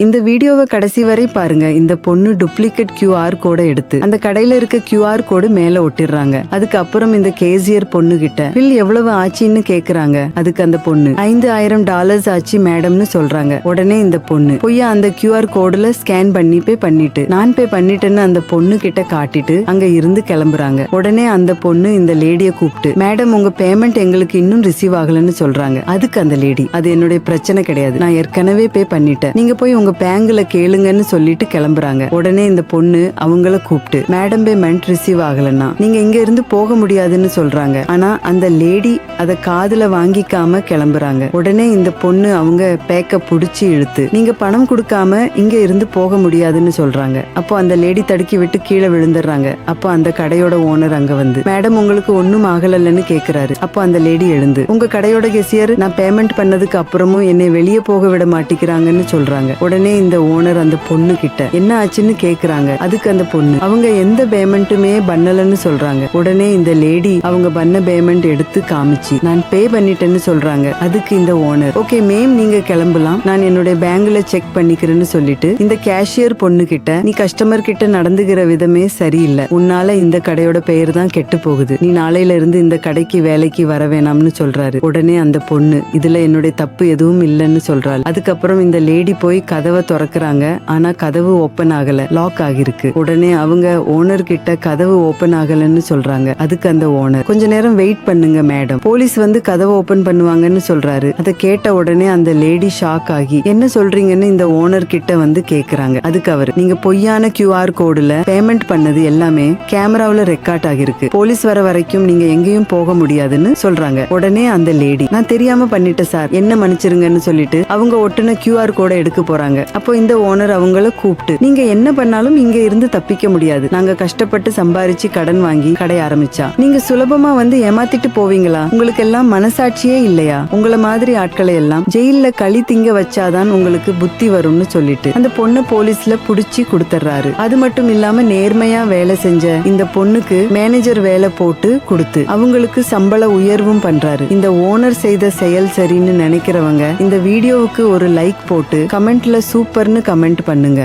இந்த வீடியோவை கடைசி வரை பாருங்க. இந்த பொண்ணு டூப்ளிகேட் QR கோட எடுத்து அந்த கடையில இருக்க QR கோடு மேல ஒட்டிடுறாங்க. அதுக்கப்புறம் இந்த கேசியர் பொண்ணு கிட்ட பில் எவ்வளவு ஆச்சுன்னு கேக்குறாங்க. அதுக்கு அந்த பொண்ணு $5000 ஆச்சு மேடம்னு சொல்றாங்க. உடனே இந்த பொண்ணு பொய்யா அந்த QR கோடுல ஸ்கேன் பண்ணி பே பண்ணிட்டு நான் பே பண்ணிட்டேன்னு அந்த பொண்ணு கிட்ட காட்டிட்டு அங்க இருந்து கிளம்புறாங்க. உடனே அந்த பொண்ணு இந்த லேடிய கூப்பிட்டு மேடம் உங்க பேமெண்ட் எங்களுக்கு இன்னும் ரிசீவ் ஆகலன்னு சொல்றாங்க. அதுக்கு அந்த லேடி அது என்னுடைய பிரச்சனை கிடையாது, நான் ஏற்கனவே பே பண்ணிட்டேன், நீங்க போய் உங்க பேங்க்ல கேளுங்கன்னு சொல்லிட்டு கிளம்புறாங்க. உடனே இந்த பொண்ணு அவங்கள கூப்பிட்டு மேடம் பேமெண்ட் ரிசீவ் ஆகலன்னா நீங்க இங்க இருந்து போக முடியாதுன்னு சொல்றாங்க. ஆனா அந்த லேடி அத காதுல வாங்கிக்காம கிளம்புறாங்க. உடனே இந்த பொண்ணு அவங்க பேக்க புடிச்சு இழுத்து நீங்க பணம் கொடுக்காம இங்க இருந்து போக முடியாதுன்னு சொல்றாங்க. அப்போ அந்த லேடி தடுக்கி விட்டு கீழே விழுந்துடுறாங்க. அப்போ அந்த கடையோட ஓனர் அங்க வந்து மேடம் உங்களுக்கு ஒண்ணும் ஆகலன்னு கேக்குறாரு. அப்போ அந்த லேடி எழுந்து உங்க கடையோட கெசியர் நான் பேமெண்ட் பண்ணதுக்கு அப்புறமும் என்னை வெளியே போக விட மாட்டேங்கிறாங்கன்னு சொல்றாங்க. உடனே இந்த ஓனர் அந்த பொண்ணு கிட்ட என்ன ஆச்சுன்னு கேக்குறாங்க. அதுக்கு அந்த பொண்ணு அவங்க எந்த பேமெண்ட்டுமே பண்ணலன்னு சொல்றாங்க. உடனே இந்த லேடி அவங்க பண்ண பேமெண்ட் எடுத்து காமிச்சு நான் பே பண்ணிட்டேன்னு சொல்றாங்க. அதுக்கு இந்த ஓனர் ஓகே மேம் நீங்க கிளம்பலாம், நான் என்னுடைய பேங்க்ல செக் பண்ணிக்கிறேன்னு சொல்லிட்டு இந்த கேஷியர் பொண்ணு கிட்ட நீ கஸ்டமர் கிட்ட நடந்துகிற விதமே சரியில்லை, உன்னால இந்த கடையோட பெயர் தான் கெட்டு போகுது, நீ நாளையில இருந்து இந்த கடைக்கு வேலைக்கு வர வேணாம்னு சொல்றாரு. உடனே அந்த பொண்ணு இதுல என்னுடைய தப்பு எதுவும் இல்லைன்னு சொல்றாள். அதுக்கப்புறம் இந்த லேடி போய் கதவை திறக்கிறாங்க. ஆனா கதவு ஓபன் ஆகல, லாக் ஆகிருக்கு. உடனே அவங்க ஓனர் கிட்ட கதவு ஓபன் ஆகலன்னு சொல்றாங்க. அதுக்கு அந்த ஓனர் கொஞ்ச நேரம் வெயிட் பண்ணுங்க மேடம், போலீஸ் வந்து கதவை ஓபன் பண்ணுவாங்கன்னு சொல்றாரு. அதை கேட்ட உடனே அந்த லேடி ஷாக் ஆகி என்ன சொல்றீங்கன்னு இந்த ஓனர் கிட்ட வந்து கேக்குறாங்க. அதுக்கு அவர் நீங்க பொய்யான QR கோடுல பேமெண்ட் பண்ணது எல்லாமே கேமராவுல ரெக்கார்ட் ஆகிருக்கு, போலீஸ் வர வரைக்கும் நீங்க எங்கேயும் போக முடியாதுன்னு சொல்றாங்க. உடனே அந்த லேடி நான் தெரியாம பண்ணிட்டேன் சார், என்ன மன்னிச்சிருங்கன்னு சொல்லிட்டு அவங்க ஒட்டுன QR கோட எடுக்க போறாங்க. அப்போ இந்த ஓனர் அவங்கள கூப்பிட்டு நீங்க என்ன பண்ணாலும் இங்க இருந்து தப்பிக்க முடியாது, நாங்க கஷ்டப்பட்டு சம்பாரிச்சு கடன் வாங்கி கடை ஆரம்பிச்சா நீங்க சுலபமா வந்து ஏமாத்திட்டு போவீங்களா, உங்களுக்கு எல்லாம் மனசாட்சியே இல்லையா, உங்கள மாதிரி ஆட்களை எல்லாம் ஜெயில களி திங்க வச்சாதான் உங்களுக்கு புத்தி வரும்னு சொல்லிட்டு அந்த பொண்ணு போலீஸ்ல புடிச்சு கொடுத்துறாரு. அது மட்டும் இல்லாம நேர்மையா வேலை செஞ்ச இந்த பொண்ணுக்கு மேனேஜர் வேலை போட்டு கொடுத்து அவங்களுக்கு சம்பள உயர்வும் பண்றாரு. இந்த ஓனர் செய்த செயல் சரின்னு நினைக்கிறவங்க இந்த வீடியோவுக்கு ஒரு லைக் போட்டு கமெண்ட்ல சூப்பர்னு கமெண்ட் பண்ணுங்க.